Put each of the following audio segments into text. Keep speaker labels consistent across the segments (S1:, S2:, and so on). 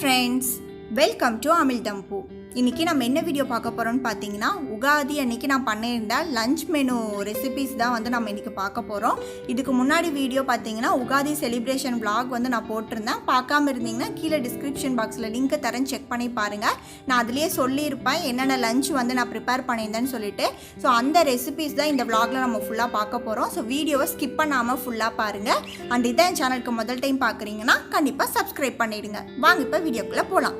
S1: friends, welcome to Amizhthampoo. இன்றைக்கி நம்ம என்ன வீடியோ பார்க்க போகிறோம்னு பார்த்தீங்கன்னா உகாதி அன்றைக்கி நான் பண்ணியிருந்த லஞ்ச் மெனு ரெசிபீஸ் தான் வந்து நம்ம இன்றைக்கி பார்க்க போகிறோம். இதுக்கு முன்னாடி வீடியோ பார்த்தீங்கன்னா உகாதி செலிப்ரேஷன் vlog வந்து நான் போட்டிருந்தேன். பார்க்காம இருந்தீங்கன்னா கீழே டிஸ்கிரிப்ஷன் பாக்ஸில் லிங்க்கை தரேன், செக் பண்ணி பாருங்கள். நான் அதுலேயே சொல்லியிருப்பேன் என்னென்ன லஞ்ச் வந்து நான் ப்ரிப்பேர் பண்ணியிருந்தேன்னு சொல்லிட்டு. ஸோ அந்த ரெசிபீஸ் தான் இந்த vlogல நம்ம ஃபுல்லாக பார்க்க போகிறோம். ஸோ வீடியோவை ஸ்கிப் பண்ணாமல் ஃபுல்லாக பாருங்கள். அண்ட் இதான் என் சேனலுக்கு முதல் டைம் பார்க்குறீங்கன்னா கண்டிப்பாக சப்ஸ்கிரைப் பண்ணிவிடுங்க. வாங்க இப்போ வீடியோக்குள்ளே போகலாம்.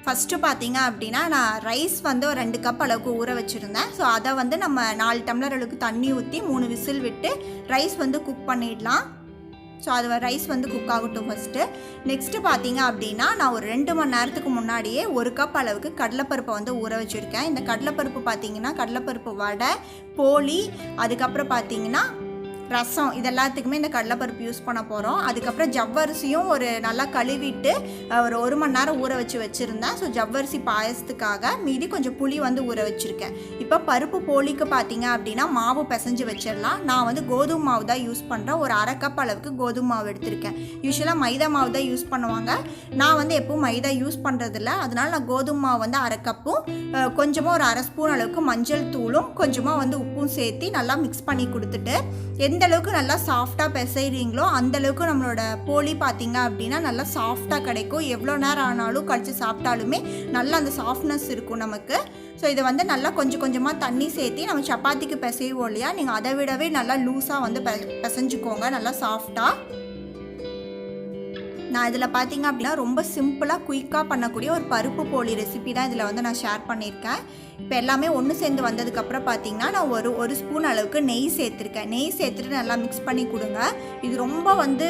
S1: ஃபஸ்ட்டு பார்த்தீங்க அப்படின்னா நான் ரைஸ் வந்து ஒரு 2 கப் அளவுக்கு ஊற வச்சுருந்தேன். ஸோ அதை வந்து நம்ம 4 டம்ளர் அளவுக்கு தண்ணி ஊற்றி 3 விசில் விட்டு ரைஸ் வந்து குக் பண்ணிடலாம். ஸோ அது ரைஸ் வந்து குக் ஆகட்டும் ஃபஸ்ட்டு. நெக்ஸ்ட்டு பார்த்தீங்க அப்படின்னா நான் ஒரு 2 மணி நேரத்துக்கு முன்னாடியே 1 கப் அளவுக்கு கடலைப்பருப்பை வந்து ஊற வச்சுருக்கேன். இந்த கடலைப்பருப்பு பார்த்தீங்கன்னா கடலைப்பருப்பு வடை, போளி, அதுக்கப்புறம் பார்த்தீங்கன்னா ரசம், இது எல்லாத்துக்குமே இந்த கடலைப்பருப்பு யூஸ் பண்ண போகிறோம். அதுக்கப்புறம் ஜவ்வரிசியும் ஒரு நல்லா கழுவிட்டு ஒரு 1 மணி நேரம் ஊற வச்சுருந்தேன். ஸோ ஜவ்வரிசி பாயசத்துக்காக மீதி கொஞ்சம் புளி வந்து ஊற வச்சுருக்கேன். இப்போ பருப்பு போலிக்கு பார்த்தீங்க அப்படின்னா மாவு பிசைஞ்சு வச்சிடலாம். நான் வந்து கோதுமை மாவு தான் யூஸ் பண்ணுறேன். ஒரு 1/2 கப் அளவுக்கு கோதுமை மாவு எடுத்திருக்கேன். யூஸ்வலாக மைதா மாவு தான் யூஸ் பண்ணுவாங்க. நான் வந்து எப்பவும் மைதா யூஸ் பண்ணுறதில்ல. அதனால நான் கோதுமை மாவு வந்து 1/2 கப்பும் கொஞ்சமாக ஒரு 1/2 ஸ்பூன் அளவுக்கு மஞ்சள் தூளும் கொஞ்சமாக வந்து உப்பும் சேர்த்து நல்லா மிக்ஸ் பண்ணி கொடுத்துட்டு எந்த அளவுக்கு நல்லா சாஃப்டாக பிசைறீங்களோ அந்தளவுக்கு நம்மளோட போலி பார்த்தீங்க அப்படின்னா நல்லா சாஃப்டாக கிடைக்கும். எவ்வளோ நேரம் ஆனாலும் கழித்து சாப்பிட்டாலுமே நல்லா அந்த சாஃப்ட்னஸ் இருக்கும் நமக்கு. ஸோ இதை வந்து நல்லா கொஞ்சம் கொஞ்சமாக தண்ணி சேர்த்து நம்ம சப்பாத்திக்கு பிசைவோம் இல்லையா, நீங்கள் அதை விடவே நல்லா லூஸாக வந்து பிசைஞ்சுக்கோங்க, நல்லா சாஃப்டாக. நான் இதில் பார்த்தீங்க அப்படின்னா ரொம்ப சிம்பிளாக குயிக்காக பண்ணக்கூடிய ஒரு பருப்பு போலி ரெசிபி தான் இதில் வந்து நான் ஷேர் பண்ணியிருக்கேன். இப்போ எல்லாமே ஒன்று சேர்ந்து வந்ததுக்கப்புறம் பார்த்தீங்கன்னா நான் ஒரு ஸ்பூன் அளவுக்கு நெய் சேர்த்துருக்கேன். நெய் சேர்த்துட்டு நல்லா மிக்ஸ் பண்ணி கொடுங்க. இது ரொம்ப வந்து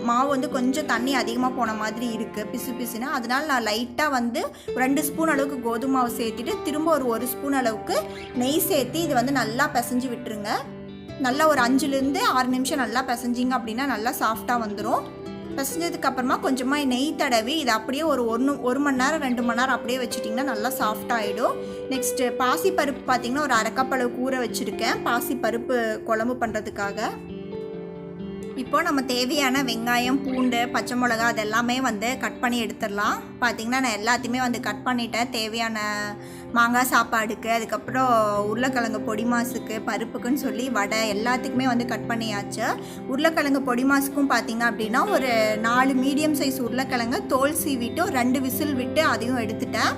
S1: மாவு வந்து கொஞ்சம் தண்ணி அதிகமாக போன மாதிரி இருக்குது பிசு பிசுன்னு. அதனால் நான் லைட்டாக வந்து 2 ஸ்பூன் அளவுக்கு கோதுமை மாவு சேர்த்துட்டு திரும்ப ஒரு ஸ்பூன் அளவுக்கு நெய் சேர்த்து இது வந்து நல்லா பிசைஞ்சு விட்டுருங்க. நல்லா ஒரு 5லேருந்து 6 நிமிஷம் நல்லா பிசைஞ்சிங்க அப்படின்னா நல்லா சாஃப்டாக வந்துடும். பிசைஞ்சதுக்கப்புறமா கொஞ்சமாக நெய் தடவி இதை அப்படியே ஒரு மணி நேரம் 2 மணி நேரம் அப்படியே வச்சுட்டிங்கன்னா நல்லா சாஃப்டாகிடும். நெக்ஸ்ட்டு பாசிப்பருப்பு பார்த்திங்கன்னா ஒரு 1/2 கப் அளவுக்கு ஊற வச்சுருக்கேன் பாசிப்பருப்பு குழம்பு பண்ணுறதுக்காக. இப்போ நம்ம தேவையான வெங்காயம், பூண்டு, பச்சை மிளகா அதெல்லாமே வந்து கட் பண்ணி எடுத்துடலாம். பார்த்திங்கன்னா நான் எல்லாத்தையுமே வந்து கட் பண்ணிட்டேன். தேவையான மாங்காய் சாப்பாடுக்கு, அதுக்கப்புறம் உருளைக்கிழங்கு பொடி மாசுக்கு, பருப்புக்குன்னு சொல்லி வடை எல்லாத்துக்குமே வந்து கட் பண்ணியாச்சு. உருளைக்கிழங்கு பொடி மாசுக்கும் பார்த்திங்க அப்படின்னா ஒரு 4 மீடியம் சைஸ் உருளைக்கிழங்கு தோல் சீவிட்டு ஒரு 2 விசில் விட்டு அதையும் எடுத்துட்டேன்.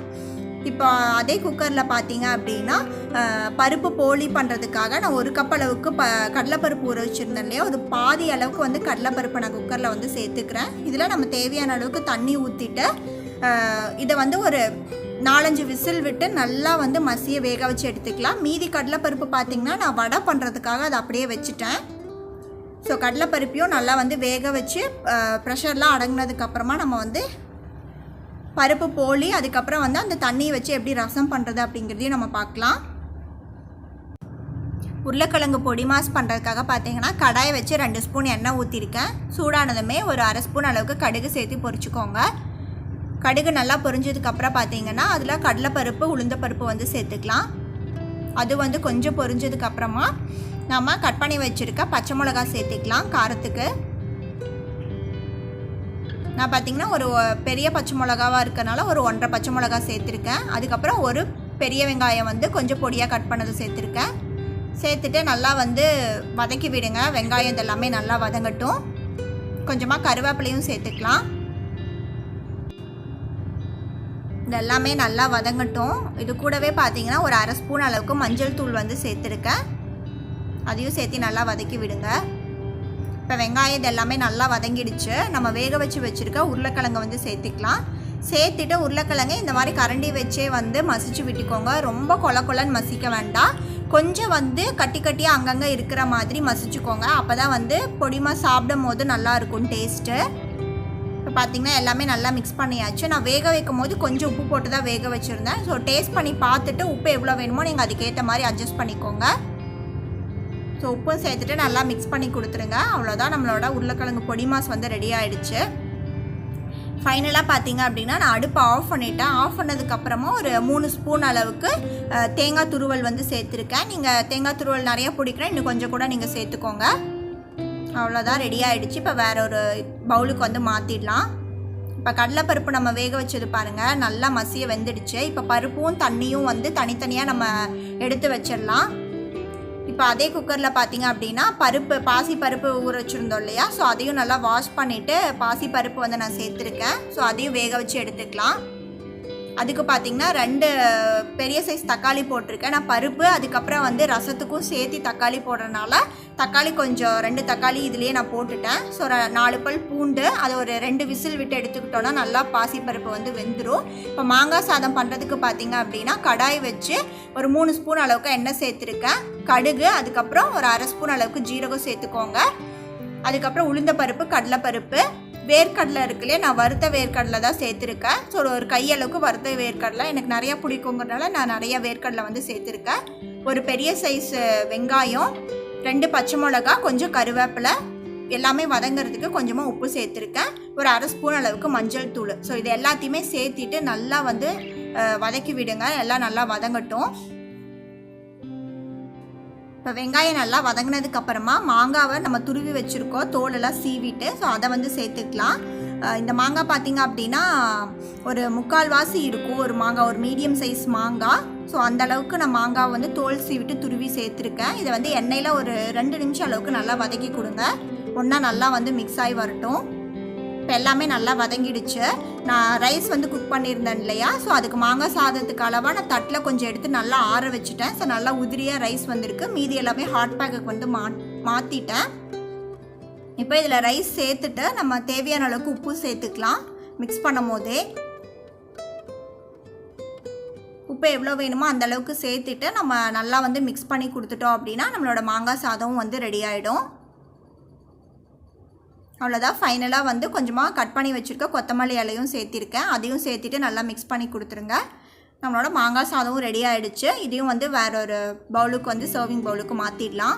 S1: இப்போ அதே குக்கரில் பார்த்தீங்க அப்படின்னா பருப்பு போலி பண்ணுறதுக்காக நான் 1 கப் அளவுக்கு கடலைப்பருப்பு ஊற வச்சுருந்தேன் இல்லையா, ஒரு பாதி அளவுக்கு வந்து கடலைப்பருப்பை நான் குக்கரில் வந்து சேர்த்துக்கிறேன். இதில் நம்ம தேவையான அளவுக்கு தண்ணி ஊற்றிட்டு இதை வந்து ஒரு 4-5 விசில் விட்டு நல்லா வந்து மசிய வேக வச்சு எடுத்துக்கலாம். மீதி கடலைப்பருப்பு பார்த்திங்கன்னா நான் வடை பண்ணுறதுக்காக அதை அப்படியே வச்சுட்டேன். ஸோ கடலைப்பருப்பையும் நல்லா வந்து வேக வச்சு ப்ரெஷர்லாம் அடங்கினதுக்கப்புறமா நம்ம வந்து பருப்பு போலி அதுக்கப்புறம் வந்து அந்த தண்ணியை வச்சு எப்படி ரசம் பண்ணுறது அப்படிங்கிறதையும் நம்ம பார்க்கலாம். உருளைக்கிழங்கு பொடி மாஸ் பண்ணுறதுக்காக பார்த்தீங்கன்னா கடாயை வச்சு 2 ஸ்பூன் எண்ணெய் ஊற்றிருக்கேன். சூடானதுமே ஒரு 1/2 ஸ்பூன் அளவுக்கு கடுகு சேர்த்து பொரிச்சுக்கோங்க. கடுகு நல்லா பொரிஞ்சதுக்கப்புறம் பார்த்தீங்கன்னா அதில் கடலைப்பருப்பு, உளுந்தப்பருப்பு வந்து சேர்த்துக்கலாம். அது வந்து கொஞ்சம் பொரிஞ்சதுக்கப்புறமா நம்ம கட் பண்ணி வச்சுருக்க பச்சை மிளகா சேர்த்துக்கலாம் காரத்துக்கு. நான் பார்த்திங்கன்னா ஒரு பெரிய பச்சை மிளகாவாக இருக்கனால ஒரு 1.5 பச்சை மிளகா சேர்த்துருக்கேன். அதுக்கப்புறம் ஒரு பெரிய வெங்காயம் வந்து கொஞ்சம் பொடியாக கட் பண்ணது சேர்த்துருக்கேன். சேர்த்துட்டு நல்லா வந்து வதக்கி விடுங்க. வெங்காயம் இதெல்லாமே நல்லா வதங்கட்டும். கொஞ்சமாக கருவேப்பிலையும் சேர்த்துக்கலாம். இதெல்லாமே நல்லா வதங்கட்டும். இது கூடவே பார்த்திங்கன்னா ஒரு 1/2 ஸ்பூன் அளவுக்கு மஞ்சள் தூள் வந்து சேர்த்துருக்கேன். அதையும் சேர்த்து நல்லா வதக்கி விடுங்க. இப்போ வெங்காயம் இது எல்லாமே நல்லா வதங்கிடுச்சு. நம்ம வேக வச்சுருக்க உருளைக்கிழங்கை வந்து சேர்த்துக்கலாம். சேர்த்துட்டு உருளைக்கிழங்கை இந்த மாதிரி கரண்டி வச்சே வந்து மசிச்சு விட்டுக்கோங்க. ரொம்ப கொலன்னு மசிக்க வேண்டாம். கொஞ்சம் வந்து கட்டி கட்டியாக அங்கங்கே இருக்கிற மாதிரி மசிச்சுக்கோங்க. அப்போ தான் வந்து பொடிமாக சாப்பிடும் போது நல்லாயிருக்கும் டேஸ்ட்டு. இப்போ பார்த்திங்கன்னா எல்லாமே நல்லா மிக்ஸ் பண்ணியாச்சு. நான் வேக வைக்கும் போது கொஞ்சம் உப்பு போட்டு தான் வேக வச்சுருந்தேன். ஸோ டேஸ்ட் பண்ணி பார்த்துட்டு உப்பு எவ்வளோ வேணுமோ நீங்கள் அதுக்கேற்ற மாதிரி அட்ஜஸ்ட் பண்ணிக்கோங்க. ஸோ உப்பும் சேர்த்துட்டு நல்லா மிக்ஸ் பண்ணி கொடுத்துருங்க. அவ்வளோதான், நம்மளோட உருளைக்கிழங்கு பொடி மாஸ் வந்து ரெடி ஆகிடுச்சு. ஃபைனலாக பார்த்தீங்க அப்படின்னா நான் அடுப்பை ஆஃப் பண்ணிட்டேன். ஆஃப் பண்ணதுக்கப்புறமா ஒரு 3 ஸ்பூன் அளவுக்கு தேங்காய் துருவல் வந்து சேர்த்துருக்கேன். நீங்கள் தேங்காய் துருவல் நிறையா பிடிக்கிறேன், இன்னும் கொஞ்சம் கூட நீங்கள் சேர்த்துக்கோங்க. அவ்வளோதான், ரெடி ஆகிடுச்சு. இப்போ வேற ஒரு பவுலுக்கு வந்து மாற்றிடலாம். இப்போ கடலைப்பருப்பு நம்ம வேக வச்சது பாருங்கள், நல்லா மசிய வெந்துடுச்சு. இப்போ பருப்பும் தண்ணியும் வந்து தனித்தனியாக நம்ம எடுத்து வச்சிடலாம். இப்போ அதே குக்கரில் பார்த்தீங்க அப்படின்னா பாசி பருப்பு ஊற வச்சுருந்தோம் இல்லையா, ஸோ அதையும் நல்லா வாஷ் பண்ணிவிட்டு பாசி பருப்பு வந்து நான் சேர்த்துருக்கேன். ஸோ அதையும் வேக வச்சு எடுத்துக்கலாம். அதுக்கு பார்த்திங்கன்னா 2 பெரிய சைஸ் தக்காளி போட்டிருக்கேன். நான் பருப்பு அதுக்கப்புறம் வந்து ரசத்துக்கும் சேர்த்து தக்காளி போடுறதுனால தக்காளி கொஞ்சம் 2 தக்காளி இதுலேயே நான் போட்டுட்டேன். ஸோ 4 பல் பூண்டு அதை ஒரு 2 விசில் விட்டு எடுத்துக்கிட்டோன்னா நல்லா பாசிப்பருப்பு வந்து வெந்துடும். இப்போ மாங்காய் சாதம் பண்ணுறதுக்கு பார்த்திங்க அப்படின்னா கடாய் வச்சு ஒரு 3 ஸ்பூன் அளவுக்கு எண்ணெய் சேர்த்துருக்கேன். கடுகு, அதுக்கப்புறம் ஒரு அரை ஸ்பூன் அளவுக்கு ஜீரகம் சேர்த்துக்கோங்க. அதுக்கப்புறம் உளுந்தப்பருப்பு, கடலைப்பருப்பு, வேர்க்கடலை இருக்குல்லையே, நான் வறுத்த வேர்க்கடலை தான் சேர்த்துருக்கேன். ஸோ ஒரு கையளவுக்கு வறுத்த வேர்க்கடலை எனக்கு நிறையா பிடிக்குங்கிறதுனால நான் நிறையா வேர்க்கடலை வந்து சேர்த்துருக்கேன். ஒரு பெரிய சைஸ் வெங்காயம், 2 பச்சை மிளகா, கொஞ்சம் கருவேப்பிலை, எல்லாமே வதங்கிறதுக்கு கொஞ்சமாக உப்பு சேர்த்துருக்கேன். ஒரு அரை ஸ்பூன் அளவுக்கு மஞ்சள் தூள். ஸோ இது எல்லாத்தையுமே சேர்த்திட்டு நல்லா வந்து வதக்கி விடுங்க. எல்லாம் நல்லா வதங்கட்டும். இப்போ வெங்காயம் நல்லா வதங்கினதுக்கப்புறமா மாங்காவை நம்ம துருவி வச்சுருக்கோம், தோலெல்லாம் சீவிட்டு. ஸோ அதை வந்து சேர்த்துக்கலாம். இந்த மாங்காய் பார்த்திங்க அப்படின்னா ஒரு 3/4 வாசி இருக்கும் ஒரு மாங்காய், ஒரு மீடியம் சைஸ் மாங்காய். ஸோ அந்தளவுக்கு நான் மாங்காய் வந்து தோல் சீவிட்டு துருவி சேர்த்துருக்கேன். இதை வந்து எண்ணெயில் ஒரு 2 நிமிஷம் அளவுக்கு நல்லா வதக்கி கொடுங்க. ஒன்றா நல்லா வந்து மிக்ஸ் ஆகி வரட்டும். இப்போ எல்லாமே நல்லா வதங்கிடுச்சு. நான் ரைஸ் வந்து குக் பண்ணியிருந்தேன் இல்லையா, ஸோ அதுக்கு மாங்காய் சாதத்துக்கு அளவாக நான் தட்டில் கொஞ்சம் எடுத்து நல்லா ஆற வச்சுட்டேன். ஸோ நல்லா உதிரியாக ரைஸ் வந்திருக்கு. மீதி எல்லாமே ஹாட் பேக்குக்கு வந்து மாற்றிட்டேன். இப்போ இதில் ரைஸ் சேர்த்துட்டு நம்ம தேவையான அளவுக்கு உப்பு சேர்த்துக்கலாம். மிக்ஸ் பண்ணும் போதே உப்பு எவ்வளோ வேணுமோ அந்த அளவுக்கு சேர்த்துட்டு நம்ம நல்லா வந்து மிக்ஸ் பண்ணி கொடுத்துட்டோம் அப்படின்னா நம்மளோட மாங்காய் சாதமும் வந்து ரெடி ஆகிடும். அவ்வளோதான். ஃபைனலாக வந்து கொஞ்சமாக கட் பண்ணி வச்சுருக்க கொத்தமல்லி இலையும் சேர்த்திருக்கேன். அதையும் சேர்த்துட்டு நல்லா மிக்ஸ் பண்ணி கொடுத்துருங்க. நம்மளோட மாங்காய் சாதமும் ரெடி ஆகிடுச்சு. இதையும் வந்து வேற ஒரு பவுலுக்கு வந்து சர்விங் பவுலுக்கு மாற்றிடலாம்.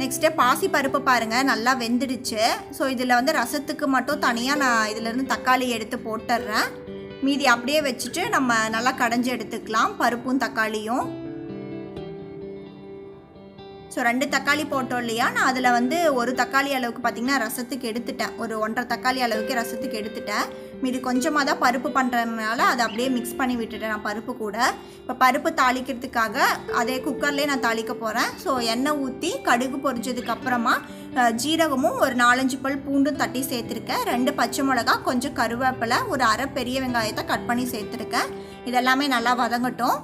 S1: நெக்ஸ்ட்டு பாசி பருப்பு பாருங்கள், நல்லா வெந்துடுச்சு. ஸோ இதில் வந்து ரசத்துக்கு மட்டும் தனியாக நான் இதிலேருந்து தக்காளி எடுத்து போட்டுடுறேன். மீதி அப்படியே வச்சுட்டு நம்ம நல்லா கடைஞ்சி எடுத்துக்கலாம் பருப்பும் தக்காளியும். ஸோ 2 தக்காளி போட்டோம் இல்லையா, நான் அதில் வந்து ஒரு தக்காளி அளவுக்கு பார்த்திங்கன்னா ரசத்துக்கு எடுத்துட்டேன். ஒரு 1.5 தக்காளி அளவுக்கு ரசத்துக்கு எடுத்துட்டேன். மீதி கொஞ்சமாக தான் பருப்பு பண்ணுறதுனால அதை அப்படியே மிக்ஸ் பண்ணி விட்டுட்டேன் நான் பருப்பு கூட. இப்போ பருப்பு தாளிக்கிறதுக்காக அதே குக்கர்லேயே நான் தாளிக்க போகிறேன். ஸோ எண்ணெய் ஊற்றி கடுகு பொரிச்சதுக்கப்புறமா ஜீரகமும் ஒரு 4-5 பல் பூண்டு தட்டி சேர்த்துருக்கேன். 2 பச்சை மிளகா, கொஞ்சம் கருவேப்பிலை, ஒரு அரை பெரிய வெங்காயத்தை கட் பண்ணி சேர்த்துருக்கேன். இதெல்லாமே நல்லா வதங்கட்டும்.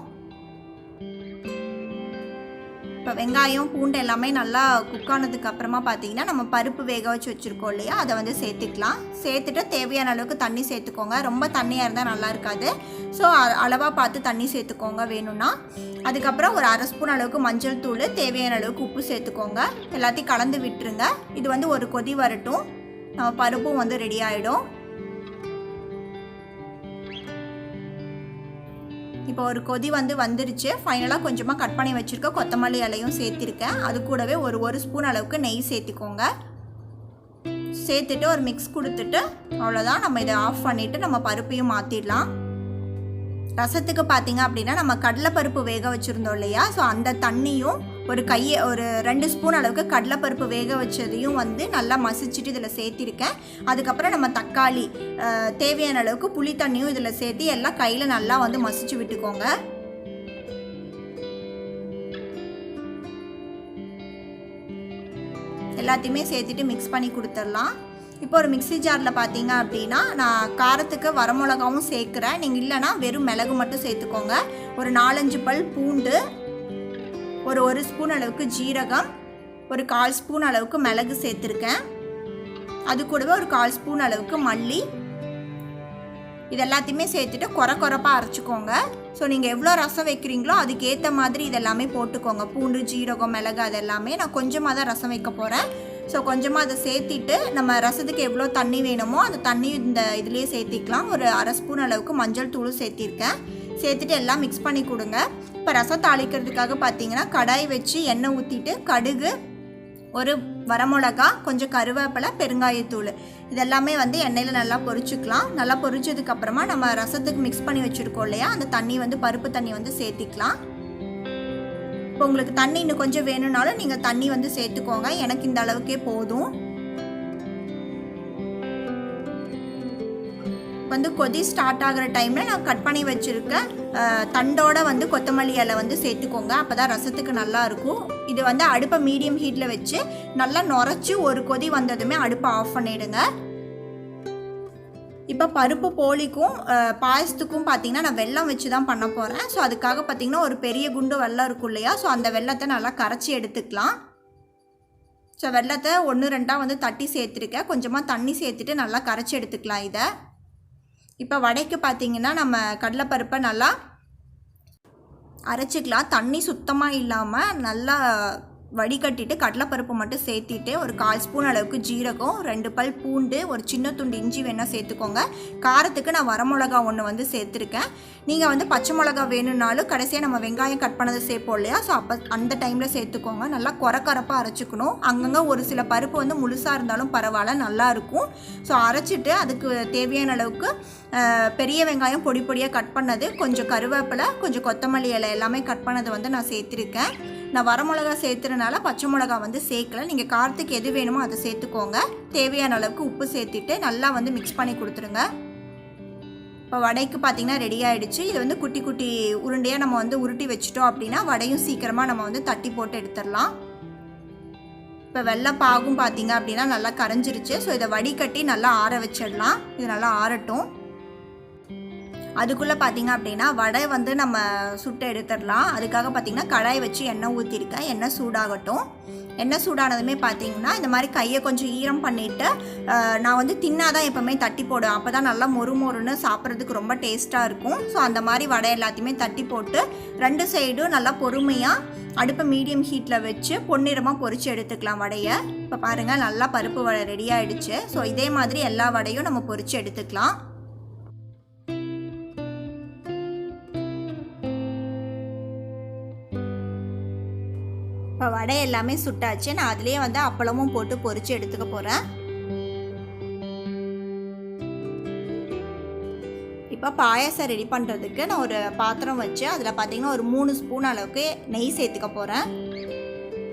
S1: இப்போ வெங்காயம் பூண்டு எல்லாமே நல்லா குக் ஆனதுக்கு அப்புறமா பார்த்தீங்கன்னா நம்ம பருப்பு வேக வச்சு வச்சுருக்கோம் இல்லையா, அதை வந்து சேர்த்துக்கலாம். சேர்த்துட்டு தேவையான அளவுக்கு தண்ணி சேர்த்துக்கோங்க. ரொம்ப தண்ணியாக இருந்தால் நல்லா இருக்காது. ஸோ அளவாக பார்த்து தண்ணி சேர்த்துக்கோங்க வேணும்னா. அதுக்கப்புறம் ஒரு அரை ஸ்பூன் அளவுக்கு மஞ்சள் தூள், தேவையான அளவுக்கு உப்பு சேர்த்துக்கோங்க. எல்லாத்தையும் கலந்து விட்டுருங்க. இது வந்து ஒரு கொதி வரட்டும். நம்ம பருப்பும் வந்து ரெடி ஆகிடும். இப்போ ஒரு கொதி வந்துருச்சு. ஃபைனலாக கொஞ்சமாக கட் பண்ணி வச்சுருக்க கொத்தமல்லி இலையும் சேர்த்திருக்கேன். அது கூடவே ஒரு ஸ்பூன் அளவுக்கு நெய் சேர்த்துக்கோங்க. சேர்த்துட்டு ஒரு மிக்ஸ் கொடுத்துட்டு அவ்வளோதான். நம்ம இதை ஆஃப் பண்ணிவிட்டு நம்ம பருப்பையும் மாற்றிடலாம். ரசத்துக்கு பார்த்தீங்க அப்படின்னா நம்ம கடலைப்பருப்பு வேக வச்சுருந்தோம் இல்லையா, ஸோ அந்த தண்ணியும் ஒரு 2 ஸ்பூன் அளவுக்கு கடலைப்பருப்பு வேக வச்சதையும் வந்து நல்லா மசிச்சுட்டு இதில் சேர்த்திருக்கேன். அதுக்கப்புறம் நம்ம தக்காளி, தேவையான அளவுக்கு புளி தண்ணியும் இதில் சேர்த்து எல்லாம் கையில் நல்லா வந்து மசிச்சு விட்டுக்கோங்க. எல்லாத்தையுமே சேர்த்துட்டு மிக்ஸ் பண்ணி கொடுத்துடலாம். இப்போ ஒரு மிக்ஸி ஜாரில் பார்த்தீங்க அப்படின்னா நான் காரத்துக்கு வரமிளகாவும் சேர்க்குறேன். நீங்கள் இல்லைனா வெறும் மிளகு மட்டும் சேர்த்துக்கோங்க. ஒரு 4-5 பல் பூண்டு, ஒரு ஸ்பூன் அளவுக்கு ஜீரகம், ஒரு 1/4 ஸ்பூன் அளவுக்கு மிளகு சேர்த்துருக்கேன். அது கூடவே ஒரு 1/4 ஸ்பூன் அளவுக்கு மல்லி, இது எல்லாத்தையுமே சேர்த்துட்டு கொரப்பாக அரைச்சிக்கோங்க. ஸோ நீங்கள் எவ்வளோ ரசம் வைக்கிறீங்களோ அதுக்கேற்ற மாதிரி இதெல்லாமே போட்டுக்கோங்க. பூண்டு, ஜீரகம், மிளகு அதெல்லாமே நான் கொஞ்சமாக தான் ரசம் வைக்க போகிறேன். ஸோ கொஞ்சமாக அதை சேர்த்திட்டு நம்ம ரசத்துக்கு எவ்வளோ தண்ணி வேணுமோ அந்த தண்ணி இந்த இதுலேயே சேர்த்திக்கலாம். ஒரு அரை ஸ்பூன் அளவுக்கு மஞ்சள் தூளும் சேர்த்திருக்கேன். சேர்த்துட்டு எல்லாம் மிக்ஸ் பண்ணி கொடுங்க. இப்போ ரசம் தாளிக்கிறதுக்காக பார்த்தீங்கன்னா கடாய் வச்சு எண்ணெய் ஊற்றிட்டு கடுகு, ஒரு வரமிளகா, கொஞ்சம் கருவேப்பிலை, பெருங்காயத்தூள் இதெல்லாமே வந்து எண்ணெயில் நல்லா பொரிச்சுக்கலாம். நல்லா பொரிச்சதுக்கப்புறமா நம்ம ரசத்துக்கு மிக்ஸ் பண்ணி வச்சுருக்கோம் இல்லையா, அந்த தண்ணி வந்து பருப்பு தண்ணி வந்து சேர்த்திக்கலாம். இப்போ உங்களுக்கு தண்ணி இன்னும் கொஞ்சம் வேணும்னாலும் நீங்கள் தண்ணி வந்து சேர்த்துக்கோங்க. எனக்கு இந்த அளவுக்கே போதும். வந்து கொதி ஸ்டார்ட் ஆகிற டைமில் நான் கட் பண்ணி வச்சுருக்க தண்டோட வந்து கொத்தமல்லி இலை வந்து சேர்த்துக்கோங்க. அப்போ தான் ரசத்துக்கு நல்லாயிருக்கும். இது வந்து அடுப்பை மீடியம் ஹீட்டில் வச்சு நல்லா நுரைச்சி ஒரு கொதி வந்ததுமே அடுப்பை ஆஃப் பண்ணிவிடுங்க. இப்போ பருப்பு போலிக்கும் பாயசத்துக்கும் பார்த்திங்கன்னா நான் வெல்லம் வச்சு தான் பண்ண போகிறேன். ஸோ அதுக்காக பார்த்திங்கன்னா ஒரு பெரிய குண்டு வெல்லம் இருக்கும் இல்லையா, ஸோ அந்த வெல்லத்தை நல்லா கரைச்சி எடுத்துக்கலாம். ஸோ வெல்லத்தை 1-2 வந்து தட்டி சேர்த்துருக்கேன். கொஞ்சமாக தண்ணி சேர்த்துட்டு நல்லா கரைச்சி எடுத்துக்கலாம் இதை. இப்போ வடைக்கு பார்த்திங்கன்னா நம்ம கடலைப்பருப்பை நல்லா அரைச்சிக்கலாம். தண்ணி சுத்தமாக இல்லாமல் நல்லா வடிகட்டிட்டு கடலைப்பருப்பு மட்டும் சேர்த்திட்டு ஒரு 1/4 ஸ்பூன் அளவுக்கு ஜீரகம், 2 பல் பூண்டு, ஒரு சின்ன துண்டு இஞ்சி வேணால் சேர்த்துக்கோங்க. காரத்துக்கு நான் வரமிளகா 1 வந்து சேர்த்துருக்கேன். நீங்கள் வந்து பச்சை மிளகா வேணும்னாலும் கடைசியாக நம்ம வெங்காயம் கட் பண்ணதை சேர்ப்போம் இல்லையா, ஸோ அப்போ அந்த டைமில் சேர்த்துக்கோங்க. நல்லா கொரப்பாக அரைச்சிக்கணும். அங்கங்கே ஒரு சில பருப்பு வந்து முழுசாக இருந்தாலும் பரவாயில்ல, நல்லாயிருக்கும். ஸோ அரைச்சிட்டு அதுக்கு தேவையான அளவுக்கு பெரிய வெங்காயம் பொடி பொடியாக கட் பண்ணது, கொஞ்சம் கருவேப்பிலை, கொஞ்சம் கொத்தமல்லி இலை எல்லாமே கட் பண்ணது வந்து நான் சேர்த்துருக்கேன். நான் வரமிளகா சேர்த்துறதுனால பச்சை மிளகா வந்து சேர்க்கல. நீங்கள் காரத்துக்கு எது வேணுமோ அதை சேர்த்துக்கோங்க. தேவையான அளவுக்கு உப்பு சேர்த்துட்டு நல்லா வந்து மிக்ஸ் பண்ணி கொடுத்துருங்க. இப்போ வடைக்கு பார்த்திங்கன்னா ரெடி ஆகிடுச்சு. இது வந்து குட்டி குட்டி உருண்டையாக நம்ம வந்து உருட்டி வச்சிட்டோம் அப்படின்னா வடையும் சீக்கிரமாக நம்ம வந்து தட்டி போட்டு எடுத்துடலாம். இப்போ வெள்ளைப்பாகும் பார்த்திங்க அப்படின்னா நல்லா கரைஞ்சிருச்சு. ஸோ இதை வடிகட்டி நல்லா ஆற வச்சிடலாம். இது நல்லா ஆறட்டும். அதுக்குள்ளே பார்த்திங்க அப்படின்னா வடை வந்து நம்ம சுட்டு எடுத்துடலாம். அதுக்காக பார்த்திங்கன்னா கடாய் வச்சு எண்ணெய் ஊற்றிருக்கேன். எண்ணெய் சூடாகட்டும். எண்ணெய் சூடானதுமே பார்த்திங்கன்னா இந்த மாதிரி கையை கொஞ்சம் ஈரம் பண்ணிவிட்டு நான் வந்து தின்னாதான் எப்போவுமே தட்டி போடுவேன். அப்போ தான் நல்லா மொறுன்னு சாப்பிட்றதுக்கு ரொம்ப டேஸ்ட்டாக இருக்கும். ஸோ அந்த மாதிரி வடை எல்லாத்தையுமே தட்டி போட்டு 2 சைடும் நல்லா பொறுமையாக அடுப்பை மீடியம் ஹீட்டில் வச்சு பொன்னிறமாக பொரித்து எடுத்துக்கலாம் வடையை. இப்போ பாருங்கள் நல்லா பருப்பு வடை ரெடி ஆகிடுச்சு. ஸோ இதே மாதிரி எல்லா வடையும் நம்ம பொரித்து எடுத்துக்கலாம். இப்போ வடை எல்லாமே சுட்டாச்சு. நான் அதுலேயே வந்து அப்பளமும் போட்டு பொரித்து எடுத்துக்க போகிறேன். இப்போ பாயாசம் ரெடி பண்ணுறதுக்கு நான் ஒரு பாத்திரம் வச்சு அதில் பார்த்திங்கன்னா ஒரு 3 ஸ்பூன் அளவுக்கு நெய் சேர்த்துக்க போகிறேன்.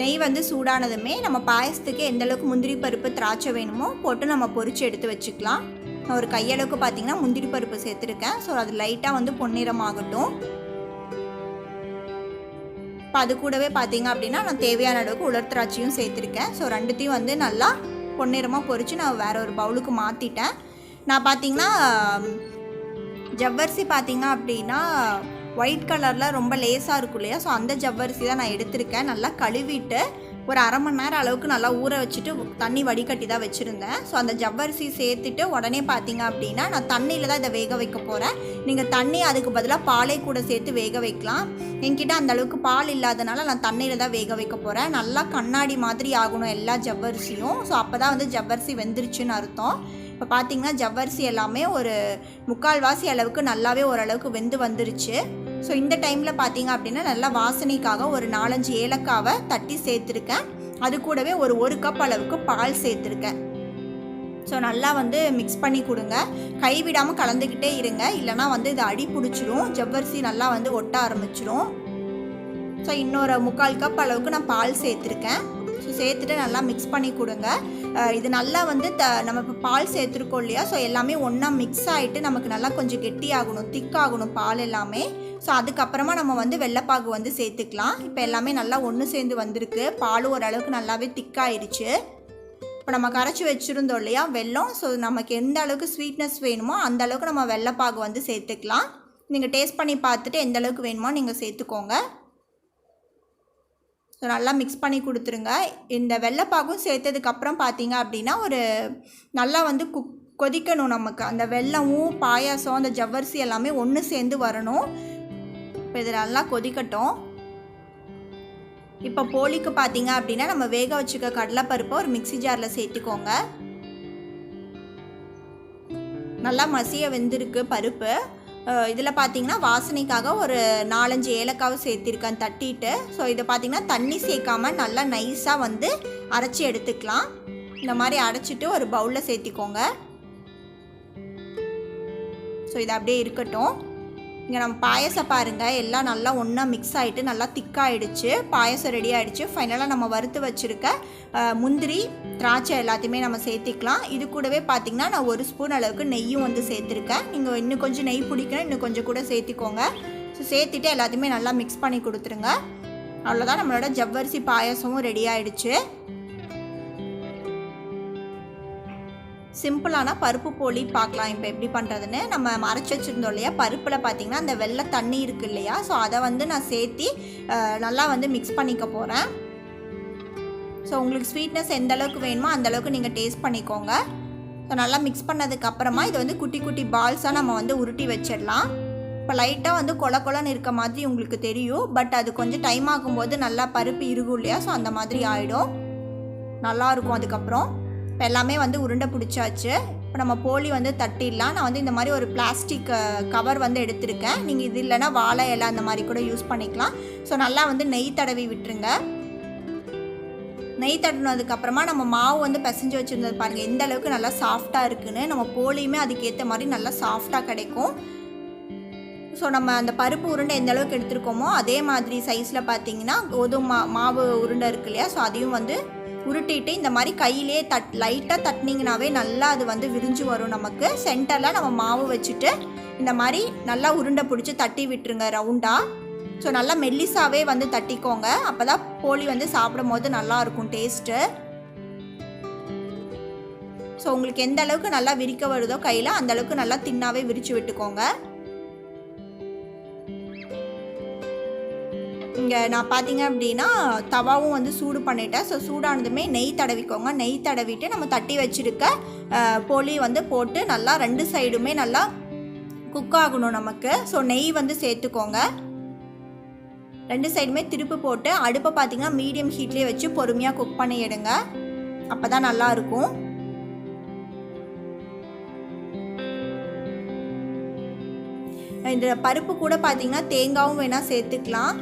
S1: நெய் வந்து சூடானதுமே நம்ம பாயசத்துக்கு எந்தளவுக்கு முந்திரி பருப்பு திராட்சை வேணுமோ போட்டு நம்ம பொரித்து எடுத்து வச்சுக்கலாம். நான் ஒரு கையளவுக்கு பார்த்திங்கன்னா முந்திரி பருப்பு சேர்த்துருக்கேன். ஸோ அது லைட்டாக வந்து பொன்னிறமாகட்டும். இப்போ அது கூடவே பார்த்திங்க அப்படின்னா நான் தேவையான அளவுக்கு உலர் திராட்சையும் சேர்த்துருக்கேன். ஸோ 2த்தையும் வந்து நல்லா பொன்னிறமாக பொரித்து நான் வேறு ஒரு பவுலுக்கு மாற்றிட்டேன். நான் பார்த்திங்கன்னா ஜவ்வரிசி பார்த்திங்க அப்படின்னா ஒயிட் கலரில் ரொம்ப லேஸாக இருக்கும் இல்லையா, ஸோ அந்த ஜவ்வரிசி தான் நான் எடுத்திருக்கேன். நல்லா கழுவிட்டு ஒரு 1/2 மணி நேரம் அளவுக்கு நல்லா ஊற வச்சுட்டு தண்ணி வடிகட்டி தான் வச்சுருந்தேன். ஸோ அந்த ஜவ்வரிசி சேர்த்துட்டு உடனே பார்த்திங்க அப்படின்னா நான் தண்ணியில் தான் இதை வேக வைக்க போகிறேன். நீங்கள் தண்ணி அதுக்கு பதிலாக பாலை கூட சேர்த்து வேக வைக்கலாம். என்கிட்ட அந்தளவுக்கு பால் இல்லாதனால நான் தண்ணியில் தான் வேக வைக்க போகிறேன். நல்லா கண்ணாடி மாதிரி ஆகணும் எல்லா ஜவ்வரிசியும். ஸோ அப்போ தான் வந்து ஜவ்வரிசி வெந்துருச்சுன்னு அர்த்தம். இப்போ பார்த்திங்கன்னா ஜவ்வரிசி எல்லாமே ஒரு 3/4 அளவுக்கு நல்லாவே ஓரளவுக்கு வெந்து வந்துருச்சு. ஸோ இந்த டைமில் பார்த்திங்க அப்படின்னா நல்லா வாசனைக்காக ஒரு 4-5 ஏலக்காவை தட்டி சேர்த்துருக்கேன். அது கூடவே ஒரு 1 கப் அளவுக்கு பால் சேர்த்துருக்கேன். ஸோ நல்லா வந்து மிக்ஸ் பண்ணி கொடுங்க. கைவிடாமல் கலந்துக்கிட்டே இருங்க, இல்லைனா வந்து இது அடி பிடிச்சிரும், ஜவ்வரிசி நல்லா வந்து ஒட்ட ஆரம்பிச்சிரும். ஸோ இன்னொரு 3/4 கப் அளவுக்கு நான் பால் சேர்த்துருக்கேன். ஸோ சேர்த்துட்டு நல்லா மிக்ஸ் பண்ணி கொடுங்க. இது நல்லா வந்து நம்ம இப்போ பால் சேர்த்துருக்கோம் இல்லையா, ஸோ எல்லாமே ஒன்றா மிக்ஸ் ஆகிட்டு நமக்கு நல்லா கொஞ்சம் கெட்டியாகணும், திக்காகணும் பால் எல்லாமே. ஸோ அதுக்கப்புறமா நம்ம வந்து வெள்ளைப்பாகு வந்து சேர்த்துக்கலாம். இப்போ எல்லாமே நல்லா ஒன்று சேர்ந்து வந்திருக்கு. பாலும் ஓரளவுக்கு நல்லாவே திக்காயிருச்சு. இப்போ நம்ம கரைச்சி வச்சுருந்தோம் இல்லையா வெல்லம், ஸோ நமக்கு எந்த அளவுக்கு ஸ்வீட்னஸ் வேணுமோ அந்த அளவுக்கு நம்ம வெள்ளைப்பாகு வந்து சேர்த்துக்கலாம். நீங்கள் டேஸ்ட் பண்ணி பார்த்துட்டு எந்த அளவுக்கு வேணுமோ நீங்கள் சேர்த்துக்கோங்க. ஸோ நல்லா மிக்ஸ் பண்ணி கொடுத்துருங்க. இந்த வெள்ளைப்பாகும் சேர்த்ததுக்கப்புறம் பார்த்தீங்க அப்படின்னா ஒரு நல்லா வந்து கொதிக்கணும். நமக்கு அந்த வெல்லமும் பாயாசம் அந்த ஜவ்வரிசி எல்லாமே ஒன்று சேர்ந்து வரணும். இப்போ இது நல்லா கொதிக்கட்டும். இப்போ போலிக்கு பார்த்தீங்க அப்படின்னா நம்ம வேக வச்சுக்க கடலைப்பருப்பை ஒரு மிக்ஸி ஜாரில் சேர்த்துக்கோங்க. நல்லா மசிய வெந்திருக்கு பருப்பு. இதில் பார்த்தீங்கன்னா வாசனைக்காக ஒரு 4-5 ஏலக்காவை சேர்த்திருக்கேன் தட்டிட்டு. ஸோ இதை பார்த்தீங்கன்னா தண்ணி சேர்க்காமல் நல்லா நைஸாக வந்து அரைச்சி எடுத்துக்கலாம். இந்த மாதிரி அரைச்சிட்டு ஒரு பவுலில் சேர்த்திக்கோங்க. ஸோ இது அப்படியே இருக்கட்டும். இங்கே நம்ம பாயசம் பாருங்கள் எல்லாம் நல்லா ஒன்றா மிக்ஸ் ஆகிட்டு நல்லா திக்காகிடுச்சு. பாயசம் ரெடி ஆகிடுச்சு. ஃபைனலாக நம்ம வறுத்து வச்சுருக்க முந்திரி திராட்சை எல்லாத்தையுமே நம்ம சேர்த்திக்கலாம். இது கூடவே பார்த்திங்கன்னா நான் 1 ஸ்பூன் அளவுக்கு நெய்யும் வந்து சேர்த்துருக்கேன். நீங்கள் இன்னும் கொஞ்சம் நெய் பிடிக்கணும், இன்னும் கொஞ்சம் கூட சேர்த்திக்கோங்க. ஸோ சேர்த்துட்டு எல்லாத்தையுமே நல்லா மிக்ஸ் பண்ணி கொடுத்துருங்க. அவ்வளோதான், நம்மளோட ஜவ்வரிசி பாயசமும் ரெடி ஆகிடுச்சு. சிம்பிளான பருப்பு போலி பார்க்கலாம் இப்போ எப்படி பண்ணுறதுன்னு. நம்ம அரைச்சி வச்சுருந்தோம் இல்லையா, பருப்பில் பார்த்திங்கன்னா அந்த வெள்ளை தண்ணி இருக்குது இல்லையா, ஸோ அதை வந்து நான் சேர்த்தி நல்லா வந்து மிக்ஸ் பண்ணிக்க போகிறேன். ஸோ உங்களுக்கு ஸ்வீட்னஸ் எந்த அளவுக்கு வேணுமோ அந்தளவுக்கு நீங்கள் டேஸ்ட் பண்ணிக்கோங்க. ஸோ நல்லா மிக்ஸ் பண்ணதுக்கப்புறமா இதை வந்து குட்டி குட்டி பால்ஸாக நம்ம வந்து உருட்டி வச்சிடலாம். இப்போ லைட்டாக வந்து கொலன்னு இருக்க மாதிரி உங்களுக்கு தெரியும், பட் அது கொஞ்சம் டைம் ஆகும்போது நல்லா பருப்பு இருக்கும் இல்லையா, ஸோ அந்த மாதிரி ஆகிடும், நல்லாயிருக்கும். அதுக்கப்புறம் இப்போ எல்லாமே வந்து உருண்டை பிடிச்சாச்சு. இப்போ நம்ம போலி வந்து தட்டிடலாம். நான் வந்து இந்த மாதிரி ஒரு பிளாஸ்டிக் கவர் வந்து எடுத்திருக்கேன். நீங்கள் இது இல்லைனா வாழை இலை அந்த மாதிரி கூட யூஸ் பண்ணிக்கலாம். ஸோ நல்லா வந்து நெய் தடவி விட்டுருங்க. நெய் தட்டினதுக்கப்புறமா நம்ம மாவு வந்து பிசைஞ்சு வச்சுருந்தது பாருங்கள் எந்த அளவுக்கு நல்லா சாஃப்டாக இருக்குன்னு. நம்ம போலியுமே அதுக்கேற்ற மாதிரி நல்லா சாஃப்டாக கிடைக்கும். ஸோ நம்ம அந்த பருப்பு உருண்டை எந்த அளவுக்கு எடுத்துருக்கோமோ அதே மாதிரி சைஸில் பார்த்தீங்கன்னா கோதுமை மாவு உருண்டை இருக்கு இல்லையா, ஸோ அதையும் வந்து உருட்டிட்டு இந்த மாதிரி கையிலே லைட்டாக தட்டினீங்கனாவே நல்லா அது வந்து விரிஞ்சு வரும். நமக்கு சென்டரில் நம்ம மாவு வச்சுட்டு இந்த மாதிரி நல்லா உருண்டை பிடிச்சி தட்டி விட்டுருங்க ரவுண்டாக. ஸோ நல்லா மெல்லிசாவே வந்து தட்டிக்கோங்க, அப்போ தான் போலி வந்து சாப்பிடும் போது நல்லாயிருக்கும் டேஸ்ட்டு. ஸோ உங்களுக்கு எந்த அளவுக்கு நல்லா விரிக்க வருதோ கையில் அந்தளவுக்கு நல்லா தின்னாவே விரித்து விட்டுக்கோங்க. இங்கே நான் பார்த்தீங்க அப்படின்னா தவாவும் வந்து சூடு பண்ணிட்டேன். ஸோ சூடானதுமே நெய் தடவிக்கோங்க. நெய் தடவிட்டு நம்ம தட்டி வச்சுருக்க போலி வந்து போட்டு நல்லா 2 சைடுமே நல்லா குக் ஆகணும் நமக்கு. ஸோ நெய் வந்து சேர்த்துக்கோங்க. 2 சைடுமே திருப்பு போட்டு அடுப்பை பார்த்திங்கன்னா மீடியம் ஹீட்லேயே வச்சு பொறுமையாக குக் பண்ணி எடுங்க, அப்போ தான் நல்லாயிருக்கும். இந்த பருப்பு கூட பார்த்திங்கன்னா தேங்காயும் வேணால் சேர்த்துக்கலாம்.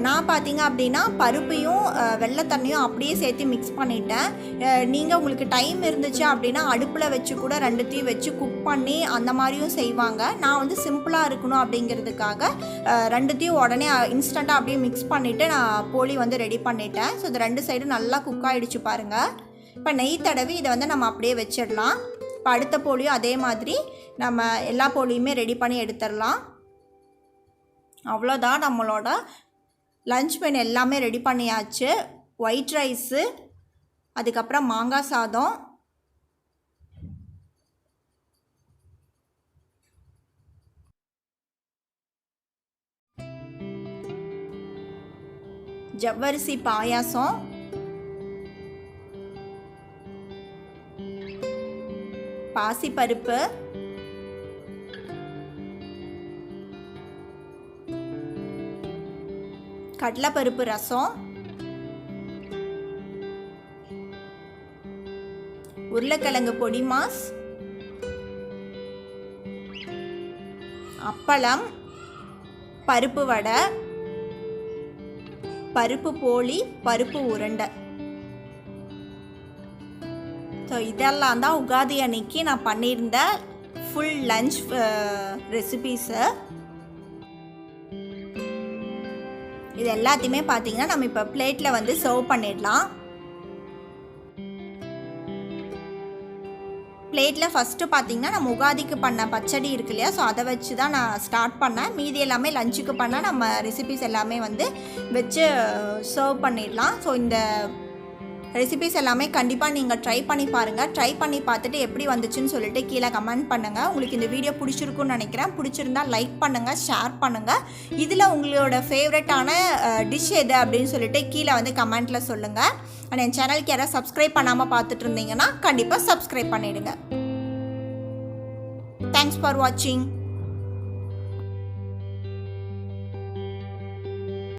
S1: நான் பார்த்திங்க அப்படின்னா பருப்பையும் வெள்ளை தண்ணியும் அப்படியே சேர்த்து மிக்ஸ் பண்ணிட்டேன். நீங்கள் உங்களுக்கு டைம் இருந்துச்சு அப்படின்னா அடுப்பில் வச்சு கூட 2த்தையும் வச்சு குக் பண்ணி அந்த மாதிரியும் செய்வாங்க. நான் வந்து சிம்பிளாக இருக்கணும் அப்படிங்கிறதுக்காக 2த்தையும் உடனே இன்ஸ்டண்ட்டாக அப்படியே மிக்ஸ் பண்ணிவிட்டு நான் போலி வந்து ரெடி பண்ணிட்டேன். ஸோ இது 2 சைடும் நல்லா குக் ஆகிடுச்சு பாருங்கள். இப்போ நெய் தடவி இதை வந்து நம்ம அப்படியே வச்சிடலாம். இப்போ அடுத்த போலியும் அதே மாதிரி நம்ம எல்லா போலியுமே ரெடி பண்ணி எடுத்துடலாம். அவ்வளோதான், நம்மளோட லஞ்ச் மெனு எல்லாமே ரெடி பண்ணியாச்சு. ஒயிட் ரைஸு, அதுக்கப்புறம் மாங்காய் சாதம், ஜவ்வரிசி பாயாசம், பாசிப்பருப்பு, கடலைப்பருப்பு ரசம், உருளைக்கிழங்கு பொடி மாஸ், அப்பளம், பருப்பு வடை, பருப்பு போலி, பருப்பு உருண்டை. ஸோ இதெல்லாம் தான் உகாதி அன்னைக்கு நான் பண்ணியிருந்த ஃபுல் லஞ்ச் ரெசிபீஸு. இது எல்லாத்தையுமே பார்த்தீங்கன்னா நம்ம இப்போ பிளேட்டில் வந்து சர்வ் பண்ணிடலாம். பிளேட்டில் ஃபஸ்ட்டு பார்த்தீங்கன்னா நம்ம உகாதிக்கு பண்ண பச்சடி இருக்கு இல்லையா, ஸோ அதை வச்சு தான் நான் ஸ்டார்ட் பண்ணேன். மீதி எல்லாமே லஞ்சுக்கு பண்ணால் நம்ம ரெசிபீஸ் எல்லாமே வந்து வச்சு சர்வ் பண்ணிடலாம். ஸோ இந்த ரெசிபீஸ் எல்லாமே கண்டிப்பாக நீங்கள் ட்ரை பண்ணி பாருங்கள். ட்ரை பண்ணி பார்த்துட்டு எப்படி வந்துச்சுன்னு சொல்லிட்டு கீழே கமெண்ட் பண்ணுங்கள். உங்களுக்கு இந்த வீடியோ பிடிச்சிருக்குன்னு நினைக்கிறேன். பிடிச்சிருந்தா லைக் பண்ணுங்கள், ஷேர் பண்ணுங்கள். இதில் உங்களோட ஃபேவரட்டான டிஷ் எது அப்படின்னு சொல்லிட்டு கீழே வந்து கமெண்ட்டில் சொல்லுங்கள். அண்ட் என் சேனலுக்கு யாராவது சப்ஸ்கிரைப் பண்ணாமல் பார்த்துட்டு இருந்தீங்கன்னா கண்டிப்பாக சப்ஸ்கிரைப் பண்ணிவிடுங்க. தேங்க்ஸ் ஃபார் வாட்சிங்.